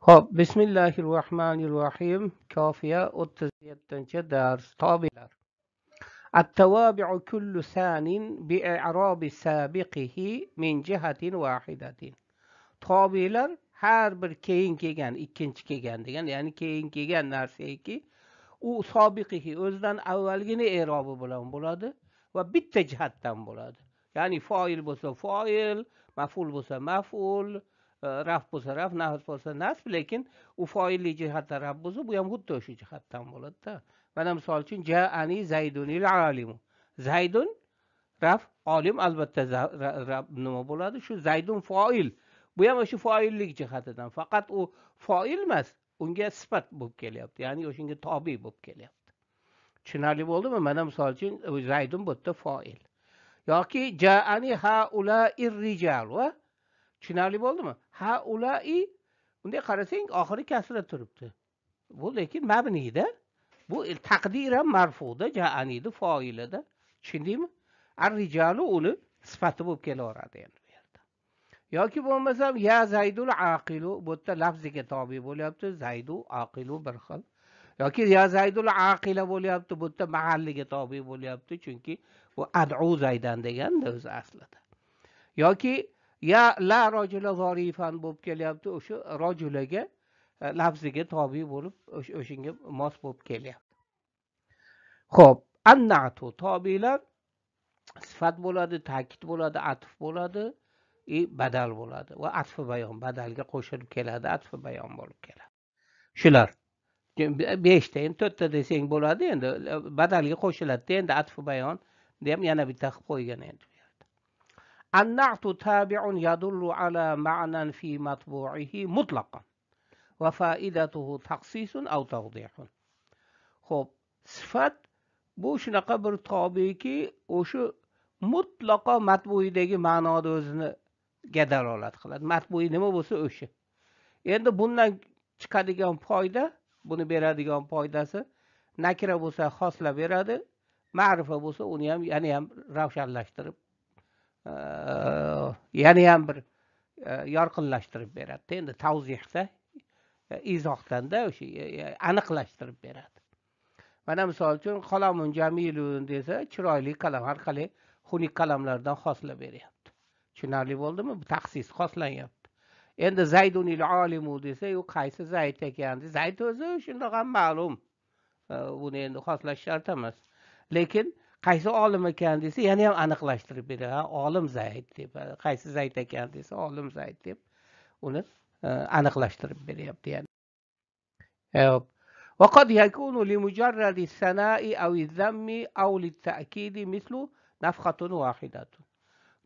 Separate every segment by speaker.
Speaker 1: Xo'p, Bismillahirrohmanirrohim. Kofiya 37-dars. Tobilar. التوابع كل ثان بإعراب سابقه من جهة واحدة. Tobilar har bir keyin kelgan, ikkinchi kelgan degan, ya'ni keyin kelgan narsaki u sobiqihi o'zidan avvalgini e'robi bilan bo'ladi va bitta jihatdan bo'ladi. Ya'ni foil bo'lsa foil, maf'ul bo'lsa maf'ul, raf bo'lsa raf, nasb bo'lsa nasb, lekin u foilli jihatdan raf bo'lsa, bu ham xuddi o'sha jihatdan bo'ladi-da. Mana misol uchun ja'ani zaydunil alimu. Zaydun raf, olim albatta nima bo'ladi? Shu zaydun foil. Bu ham o'sha foillik jihatidan. Faqat u foil emas, unga sifat bo'lib kelyapti. Ya'ni o'shanga tobi bo'lib kelyapti. Tushunarli bo'ldimi? Mana misol uchun zaydun bu yerda foil. Yoki ja'ani haula'ir rijal va tushunarli bo'ldimi? Haula'i bunday qarasang oxiri kasra turibdi. Bu lekin mabnida. Bu taqdiran marfuda, ja'anida foilida. Tushundingmi? Ar-rijalu uni sifati bo'lib kelaveradi endi bu yerda. Yoki bo'lmasam ya zaydul aqilu bu yerda lafziga tobi bo'lyapti. Zaydu aqilu bir xil. Yoki ya zaydul aqila bo'lyapti, bu yerda mahalliga tobi bo'lyapti, chunki bu ad'u zaydan deganda o'zi aslida. Yoki ya la rojula zorifan bo'lib kelyapti, o'sha rojulaga lafziga tobi bo'lib o'shanga mos bo'lib kelyapti. Xo'p, annatu tobilar sifat bo'ladi, ta'kid bo'ladi, atf bo'ladi, badal bo'ladi va atf bayon, badalga qo'shilib keladi, atf bayon bo'lib keladi. Shular 5 ta, endi 4 ta desang bo'ladi, endi badalga qo'shiladi, endi atf bayon ham yana bitta qilib qo'ygan endi. النعت تابع يدل على معنى في مطبوعه مطلقا وفائدته تخصيص أو توضيح. خب صفات bu shunaqa bir tobiki o'sha mutlaqo matbuidagi ma'noda o'ziniga dalolat qiladi. Matbui nima bo'lsa o'sha. Endi bundan chiqadigan foyda, buni beradigan foydasi nakira bo'lsa xoslab beradi, ma'rifa bo'lsa uni ham yana ham ravshanlashtirib yana ham bir yorqinlashtirib beradi. Endi tavzihda izohdanda o'sha aniqlashtirib beradi. Mana misol uchun qalamun jamilun desa, chiroyli qalam, har qalay xunuk qalamlardan xoslab beryapti. Tushunarli bo'ldimi? Bu taxsis xoslanyapti. Endi zaydunil alimu desa, u qaysi zayd ekan? Zayd o'zi shundoq ham ma'lum. Buni endi xoslash shart emas. Lekin qaysi olim ekan desa, yana ham aniqlashtirib beradi. Olim zayd deb, qaysi zayd ekan desa, olim zayd deb uni aniqlashtirib beryapti yani. وقد يكون لمجرد الثناء أو الذم أو للتأكيد مثل نفخة واحدة.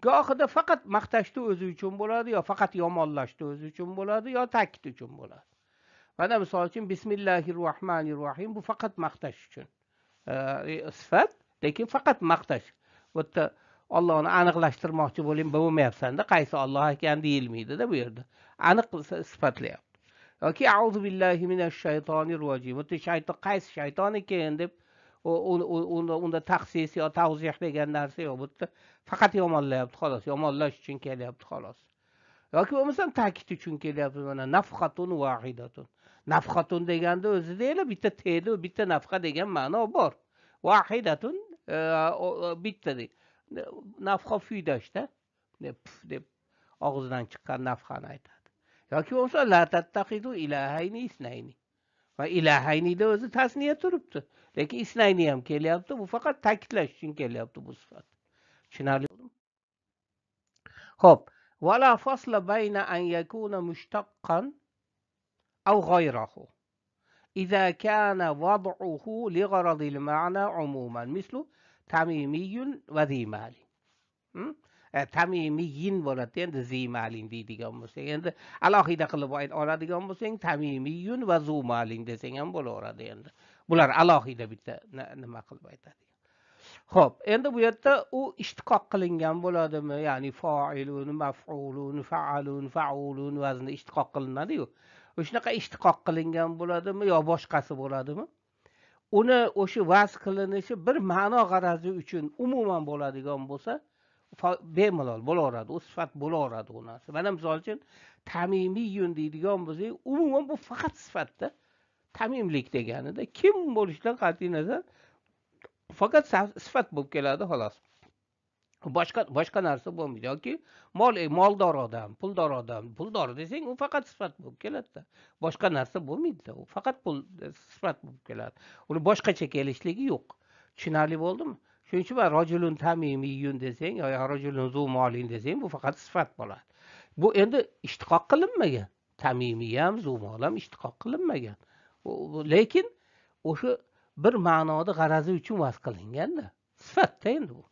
Speaker 1: gohida faqat maqtashni o'zi uchun bo'ladi, yo faqat yomonlashni o'zi uchun bo'ladi, yo ta'kid uchun bo'ladi. Mana misol uchun Bismillahirrohmanirrohim bu faqat maqtash uchun. Sifat, lekin faqat maqtash. Bu yerda Allohni aniqlashtirmoqchi bo'lmayapsan-da, qaysi Alloh ekan deyilmaydi-da bu yerda. Aniq sifatlayapti. yoki a'udhu billahi minash shaytonir rojim. Bu shayton qaysi shayton ekan deb unda taxsis yo tavzih degan narsa yo'q. Bu faqat yomonlayapti xolos, yomonlash uchun kelyapti xolos. Yoki bo'lmasam ta'kid uchun kelyapti. Mana nafxatun vahidatun. Nafxatun deganda o'zida yana bitta t'da bitta nafxa degan ma'no bor. Vahidatun bitta deb. Nafxa fuydashda deb og'zidan chiqqan nafxani aytadi. yoki bo'lsa la tattaqidu ilahayni isnayni. Va ilahaynida o'zi tasniya turibdi. Lekin isnayni ham kelyapti. Bu faqat ta'kidlash uchun kelyapti bu sifat. Tushunarli bo'ldimi? Xo'p, wala fasla bayna an yakuna mushtaqqan aw ghayrahu. إذا كان وضعه لغرض المعنى عموما مثل تميمي وذي مال. tamimiyin bo'ladi, endi zimalin deydigan bo'lsa, endi alohida qilib oladigan bo'lsang tamimiyun va zumalin desang ham bo'laveradi endi. Bular alohida bitta nima qilib aytadi. Xo'p, endi bu yerda u ishtiqoq qilingan bo'ladimi? Ya'ni fa'ilun, maf'ulun, fa'alun, fa'ulun vazni ishtiqoq qilinadi-ku. O'shanaqa ishtiqoq qilingan bo'ladimi yo boshqasi bo'ladimi? Uni o'sha vaz qilinishi bir ma'no g'arazi uchun umuman bo'ladigan bo'lsa bemalol bo'laveradi, u sifat bo'laveradi u narsa. Mana misol uchun tamimiyun deydigan bo'lsak, umuman bu faqat sifatda tamimlik deganida kim bo'lishidan qat'iy nazar faqat sifat bo'lib keladi xolos. Boshqa narsa bo'lmaydi. Yoki moldor odam, puldor desang, u faqat sifat bo'lib keladi. Boshqa narsa bo'lmaydi. U faqat sifat bo'lib keladi. Uni boshqacha kelishligi yo'q. Tushunarli bo'ldimi? Shuning uchun rojulun tamimiyun desang, yo rojulun zu molin desang, bu faqat sifat bo'ladi. Bu endi ishtiqoq qilinmagan. Tamimiy ham, zu mol ham ishtiqoq qilinmagan. Lekin o'sha bir ma'noda g'arazi uchun vas qilinganda, sifatda endi bu.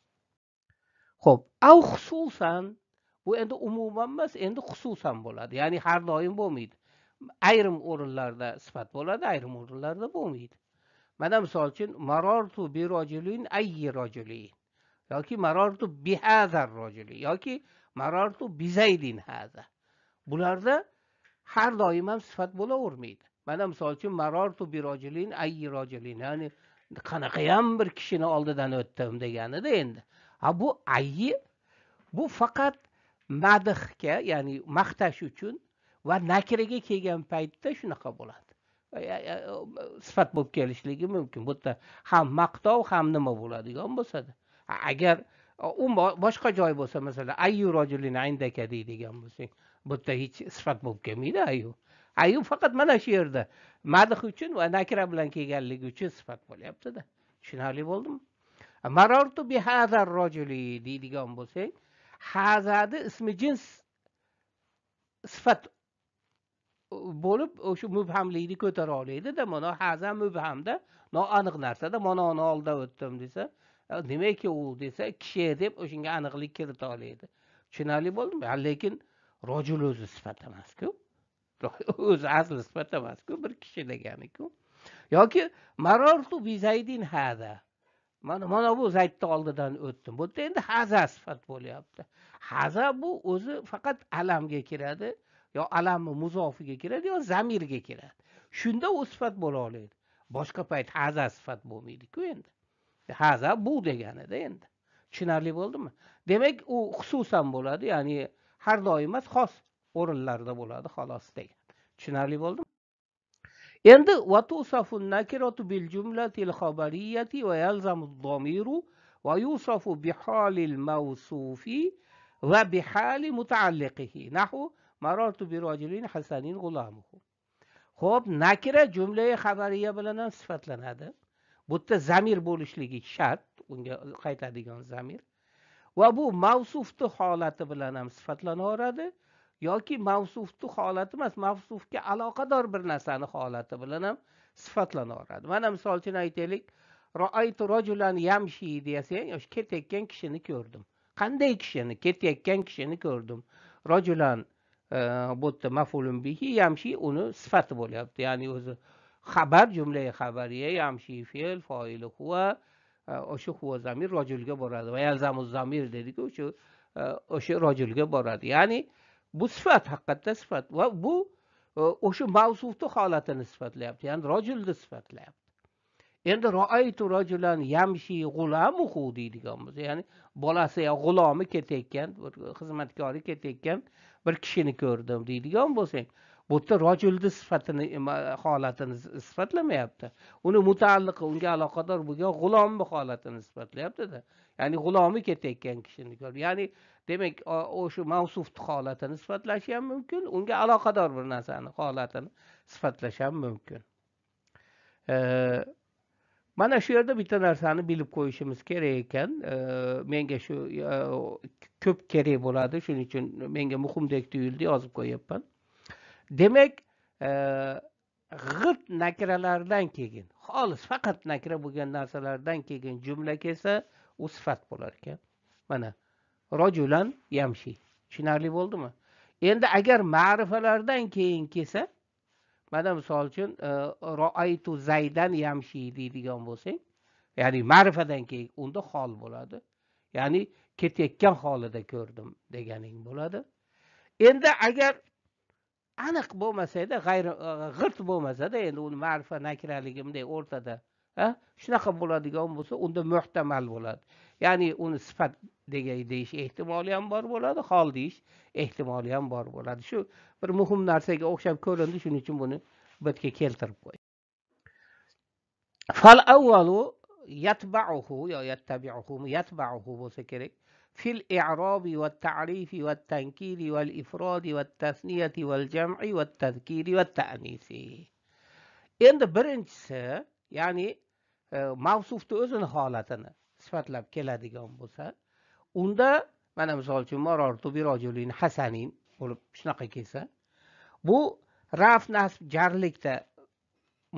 Speaker 1: Xo'p, av xususan bu endi umuman emas, endi xususan bo'ladi. Ya'ni har doim bo'lmaydi. Ayrim o'rinlarda sifat bo'ladi, ayrim o'rinlarda bo'lmaydi. Mana misol uchun marartu bi rajulin ayyi rajulin yoki marartu bi hazar rajuli yoki marartu bi zaydin haza. Bularda har doim ham sifat bo'lavermaydi. Mana misol uchun marartu bi rajulin ayyi rajulin, ya'ni qanaqa ham bir kishini oldidan o'tdim deganida endi. Bu ayyi bu faqat madhga, ya'ni maqtash uchun va nakiraga kelgan paytda shunaqa bo'ladi. Sifat bo'lib kelishligi mumkin. Bu yerda ham maqtov ham nima bo'ladigan bo'lsa-da. Agar u boshqa joy bo'lsa, masalan, ayyu rajulin indaka deydigan bo'lsang, bu yerda hech sifat bo'lib kelmaydi ayyu. Ayyu faqat mana shu yerda madh uchun va nakira bilan kelganligi uchun sifat bo'lyapti-da. Tushunarli bo'ldimi? Marartu bi hazar rajuli deydigan bo'lsang, hazadi ismi jins sifat bo'lib o'sha mubhamlikni ko'tara oladi-da. Mana haza mubhamda noaniq narsada manoni olda o'tdim desa, demakki u desa kishi deb o'shanga aniqlik kirita oladi. Tushunarli bo'ldimi? Lekin rajul o'zi sifat emas-ku. O'zi asli sifat emas-ku, bir kishi degani-ku. Yoki marartu bi zaydin hada. Mana bu zaydni oldidan o'tdim. Bu yerda endi haza sifat bo'lyapti. Haza bu o'zi faqat alamga kiradi. Yo alamni muzofiga kiradi, yo zamirga kiradi. Shunda u sifat bo'la oladi. Boshqa payt haza sifat bo'lmaydi-ku endi. Haza bu deganida endi. Tushunarli bo'ldimi? Demak, u xususan bo'ladi, ya'ni har doim emas, xos o'rinlarda bo'ladi, xolos degan. Tushunarli bo'ldimi? Endi va tusafun nakiratu bil jumlatil xabariyati va yalzamu ad-damiru va yusafu bi halil mawsufi va bi hali mutaalliqihi. Nahu marartu bi rajulin hasanin g'ulamuhu. Xo'p, nakira jumla-i xabariya bilan ham sifatlanadi. Bu yerda zamir bo'lishligi shart, unga qaytadigan zamir. Va bu mavsufni holati bilan ham sifatlanaveradi yoki mavsufni holati emas, mavsufga aloqador bir narsani holati bilan ham sifatlanaveradi. Mana misol uchun aytaylik, ra'aytu rajulan yamshi desang, o'sha ketayotgan kishini ko'rdim. Qanday kishini? Ketayotgan kishini ko'rdim. Rajulan bu yerda maf'ulun bihi, yamshi uni sifati bo'lyapti. Ya'ni o'zi xabar, jumla-i xabariya, yamshi fe'l, foili huwa, o'sha huwa zamir rajulga boradi va yalzamu zamir dedik, o'sha rajulga boradi. Ya'ni bu sifat, haqiqatda sifat va bu o'sha mavsufni holatini sifatlayapti. Ya'ni rajulni sifatlayapti. Endi ra'aytu rajulan yamshi g'ulamuhu deydigan bo'lsa, ya'ni bolasi yo g'ulomi ketayotgan, xizmatkori ketayotgan bir kishini ko'rdim deydigan bo'lsang, bu yerda rajulni sifatini, holatini sifatlamayapti. Uni mutaalliqi, unga aloqador bo'lgan g'ulomni holatini sifatlayapti-da. Ya'ni g'ulomi ketayotgan kishini ko'rdim. Ya'ni demak, o'sha mavsufni holatini sifatlash ham mumkin, unga aloqador bir narsani holatini sifatlash ham mumkin. Mana shu yerda bitta narsani bilib qo'yishimiz kerak ekan. Menga shu ko'p kerak bo'ladi, shuning uchun menga muhimdek tuyuldi, yozib qo'yapman. Demak, g'irt nakiralardan keyin, xolis faqat nakira bo'lgan narsalardan keyin jumla kelsa, u sifat bo'lar ekan. Mana rajulan yamshi. Tushunarli bo'ldimi? Endi agar ma'rifalardan keyin kelsa, mana misol uchun ra'aytu zaydan yamshi deydigan bo'lsang, ya'ni ma'rifadan keyin unda hol bo'ladi. Ya'ni ketayotgan holida ko'rdim deganing bo'ladi. Endi agar aniq bo'lmasa-da, g'irt bo'lmasa-da, endi uni ma'rifa nakiraligi bunday o'rtada shunaqa bo'ladigan bo'lsa unda muhtamal bo'ladi, ya'ni uni sifat deyish ehtimoli ham bor bo'ladi, hol deyish ehtimoli ham bor bo'ladi. Shu bir muhim narsaga o'xshab ko'rindi, shuning uchun buni bu yerga keltirib qo'y. Fal avvalu yatba'uhu yo yatba'uhu bo'lsa kerak. Fil i'robi va ta'rifi va tankiri va ifrodi va tasniyati va jam'i va tazkiri va ta'nisi. Endi birinchisi, ya'ni mavsufni o'zini holatini sifatlab keladigan bo'lsa, unda mana misol uchun marortu bi rajulin hasanin bo'lib shunaqa kelsa, bu raf nasb jarlikda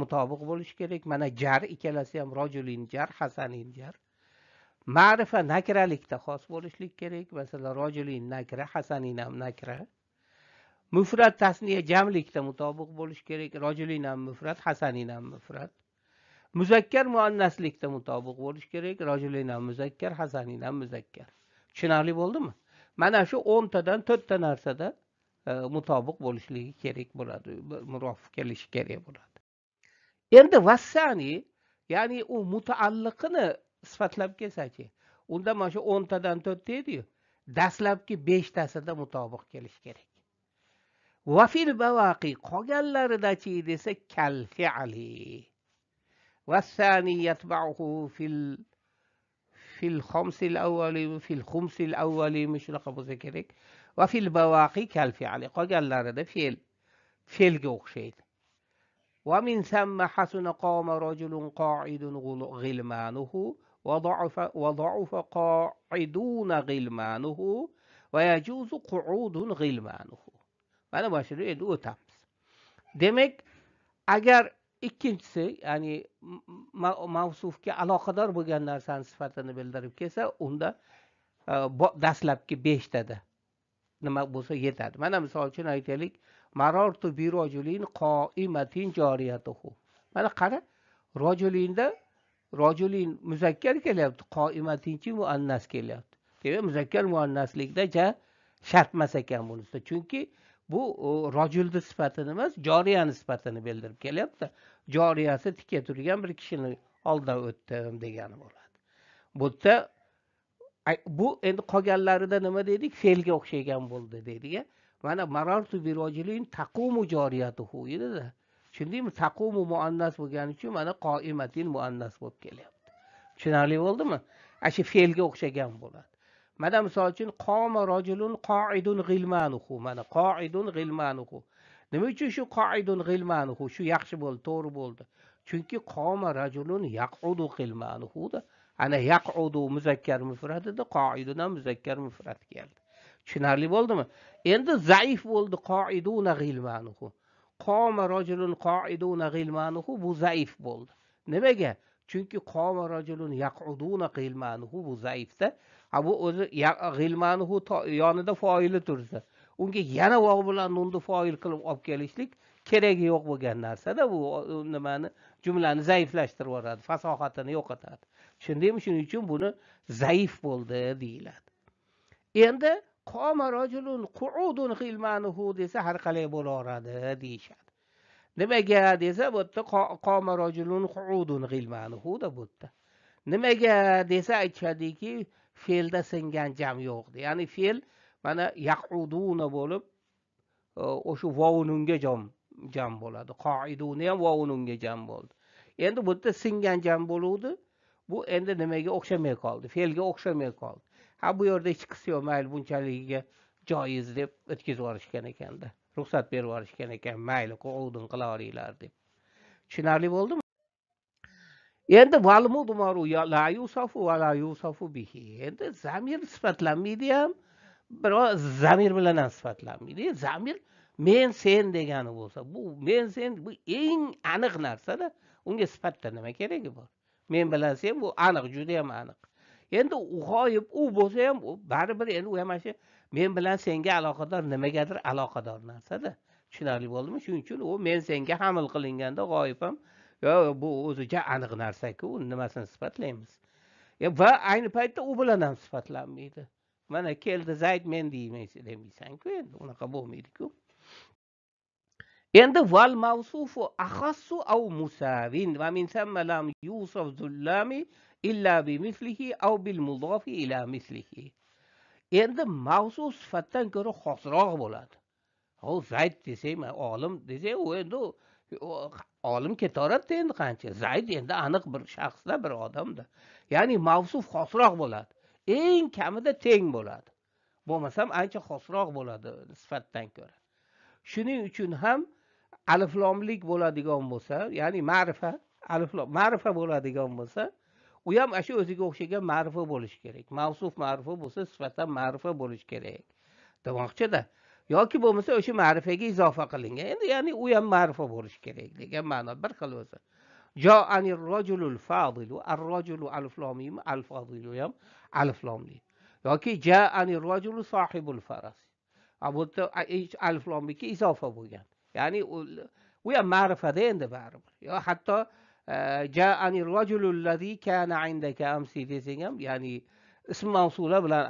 Speaker 1: mutobiq bo'lishi kerak. Mana jar ikkalasi ham rajulin jar, hasanin jar. Ma'rifa nakralikda xos bo'lishlik kerak. Masalan, rajulin nakra, hasanin ham nakra. Mufrad tasniya jamlikda mutobiq bo'lishi kerak. Rajulin ham mufrad, hasanin ham mufrad. Muzakkar muannaslikda mutobiq bo'lishi kerak. Rajulin ham muzakkar, hasanin ham muzakkar. Tushunarli bo'ldimi? Mana shu 10 tadan 4 ta narsada mutobiq bo'lishligi kerak bo'ladi. Muvofiq kelishi kerak bo'ladi. Endi vassani, ya'ni u mutaalliqini sifatlab kelsachi, unda mana shu 10 tadan 4 deydi-yu, dastlabki 5 tasida mutobiq kelish kerak. Va fil bawaqi qolganlaridachi desa kal fi'li. Vassani yatba'uhu fil khamsil awwali fil khumsil awwali shunaqa bo'lsa kerak. Va fil bawaqi kal fi'li. Qolganlarida fe'lga o'xshaydi. ومن ثم حسن قام رجل قاعد غلمانه وضعف قاعدون غلمانه ويجوز قعود غلمانه. Mana bu shuni endi o'tamiz. Demak, agar ikkinchisi, ya'ni mavsufga aloqador bo'lgan narsani sifatini bildirib kelsa, unda dastlabki 5 tada nima bo'lsa yetadi. Mana misol uchun aytaylik, marortu bi rajulin qoimatin joriyatuhu. Mana qara, rajulinda rajulin muzakkar kelyapti, qoimatinchi muannas kelyapti. Demak, muzakkar muannaslikda shartmas ekan bunisi. Chunki bu rajulning sifatini emas, joriyani sifatini bildirib kelyapti. Joriyasi tikka turgan bir kishini oldidan o'tdim degani bo'ladi. Bu endi qolganlarida nima dedik? Fe'lga o'xshagan bo'ldi dedik. Mana marartu bi rajulin taqumu joriyatuhu edi-da. Tushundingmi? Taqumu muannas bo'lgani uchun mana qoimatin muannas bo'lib kelyapti. Tushunarli bo'ldimi? Shu fe'lga o'xshagan bo'ladi. Mana misol uchun qoma rajulun qoidun g'ilmanuhu. Mana qoidun g'ilmanuhu. Nima uchun shu qoidun g'ilmanuhu? Shu yaxshi bo'ldi, to'g'ri bo'ldi. Chunki qoma rajulun yaqudu g'ilmanuhu-da. Ana yaqudu muzakkar mufrad edi, qoidun ham muzakkar mufrad keldi. Tushunarli bo'ldimi? Endi zaif bo'ldi qoiduna g'ilmanuhu. Qoma rajulun qoiduna g'ilmanuhu, bu zaif bo'ldi. Nimaga? Chunki qoma rajulun yaquduna g'ilmanuhu, bu zaifda. Bu o'zi g'ilmanuhu yonida foili tursa, unga yana vov bilan nunni foil qilib olib kelishlik keragi yo'q bo'lgan narsa-da, bu nimani jumlani zaiflashtirib yuboradi, fasohatini yo'qotadi. Tushundingmi? Shuning uchun buni zaif bo'ldi deyiladi. Endi qoma rajulun qu'udun g'ilmanuhu desa har qalay bo'laveradi deyishadi. Nimaga desa, bu yerda qoma rajulun qu'udun g'ilmanuhu da bu yerda. Nimaga desa aytishadiki, fe'lda singan jam yo'qdi. Ya'ni fe'l mana yaquduna bo'lib, o'sha vovununga jam bo'ladi. Qoiduni ham vovununga jam bo'ldi. Endi bu yerda singan jam bo'luvdi. Bu endi nimaga o'xshamay qoldi? Fe'lga o'xshamay qoldi. Bu yerda hech qisi yo'q, mayli bunchaligiga joiz deb o'tkazib yuborishgan ekanda. Ruxsat berib yuborishgan ekan, mayli qu'udun qilaveringlar deb. Tushunarli bo'ldimi? Endi valmud maru la yusafu va la yusafu bihi. Endi zamir sifatlanmaydi ham, biroq zamir bilan ham sifatlanmaydi. Zamir men sen degani bo'lsa, bu men sen bu eng aniq narsa-da. Unga sifatda nima keragi bor? Men bilan sen bu aniq, juda ham aniq. Endi u g'oyib u bo'lsa ham baribir endi u ham shu men bilan senga aloqador nimagadir aloqador narsa-da. Tushunarli bo'ldimi? Shuning uchun u men senga hamil qilinganda g'oyib ham bu o'zicha aniq narsa-ku, nimasini sifatlaymiz. Va ayni paytda u bilan ham sifatlanmaydi. Mana keldi Zayd men deymaysan-ku, endi unaqa bo'lmaydi-ku. endi val mavsufu axassu aw musavin va min thamma lam yusaf zullami illa bimislihi aw bil mudofi ila mislihi. Endi mavsuf sifatdan ko'ra xosroq bo'ladi. O Zayd desang, olim desang, u endi olim ketaveradi endi qancha. Zayd endi aniq bir shaxsda, bir odamda. Ya'ni mavsuf xosroq bo'ladi. Eng kamida teng bo'ladi. Bo'lmasam ancha xosroq bo'ladi sifatdan ko'ra. Shuning uchun ham aliflomlik bo'ladigan bo'lsa, ya'ni ma'rifa, aliflom ma'rifa bo'ladigan bo'lsa, u ham shu o'ziga o'xshagan ma'rifa bo'lishi kerak. Mavsuf ma'rifa bo'lsa, sifatdan ma'rifa bo'lishi kerak. Demoqchi-da. Yoki bo'lmasa o'sha ma'rifaga izofa qilingan. Endi ya'ni u ham ma'rifa bo'lishi kerak degan ma'no bir xil o'zi. Ja'anir rajulul fadilu, ar-rajulu aliflomim, al-fadilu ham aliflomli. Yoki ja'anir rajulu sohibul faras. Bu aliflomga izofa bo'lgan. Ya'ni u ham ma'rifada endi baribir. Yo hatto ja'anir rajulul ladzi kana indaka amsi desang ham, ya'ni ism mavsula bilan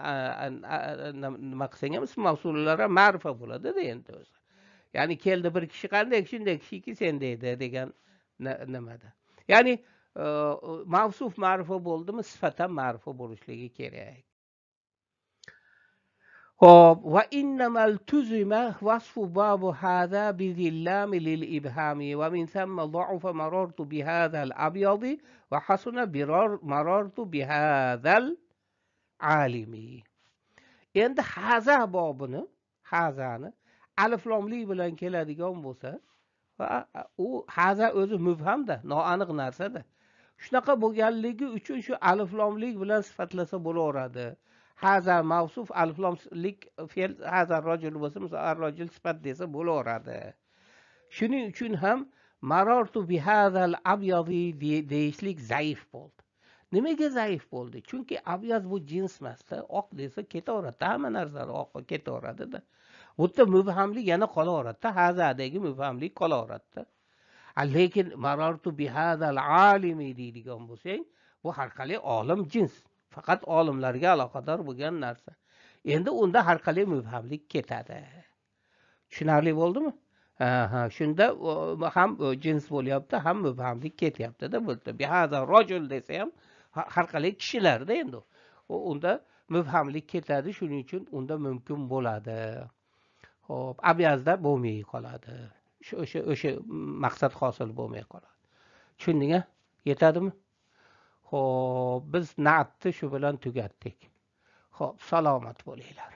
Speaker 1: nima qilsang ham ism mavsulalar ham ma'rifa bo'ladi-da endi o'zi. Ya'ni keldi bir kishi, qanday shunday kishiki sen deydi degan nimada. Ya'ni mavsuf ma'rifa bo'ldimi, sifat ham ma'rifa bo'lishligi kerak. Hop, va innamal tuzima wasfu babu hada bizillami lil ibhami va min thamma da'ufa marartu bi hadha al abyadi va hasuna marartu bi hadha al alimi. Endi haza bobini, hazani aliflomli bilan keladigan bo'lsa, u haza o'zi mubhamda, noaniq narsada. Shunaqa bo'lganligi uchun shu aliflomlik bilan sifatlasa bo'laveradi. Haza mavsuf aliflomlik fe'l, haza rajul bo'lsa, masalan, ar-rajul sifat desa bo'laveradi. Shuning uchun ham marartu bi hadal abyadi deyishlik zaif bo'ldi. Nimaga zaif bo'ldi? Chunki abyad bu jins emasda, oq desa ketaveradi, hamma narsalar oqqa ketaveradi-da. Bu yerda mubhamlik yana qolaveradi, hazadagi mubhamlik qolaveradi. Lekin marartu bi hadal alimi deydigan bo'lsang, bu har qalay olim jins. Faqat olimlarga aloqador bo'lgan narsa. Endi unda har qalay mubhamlik ketadi. Tushunarli bo'ldimi? Ha, shunda ham jins bo'lyapti, ham mubhamlik ketyapti-da bu yerda. Bi hadal rajul desa ham har qalay kishilarda endi. Unda mubhamlik ketadi, shuning uchun unda mumkin bo'ladi. Xo'p, abyazda bo'lmay qoladi. O'sha maqsad hosil bo'lmay qoladi. Tushundingmi? Yetadimi? Xo'p, biz na'tni shu bilan tugatdik. Xo'p, salomat bo'linglar.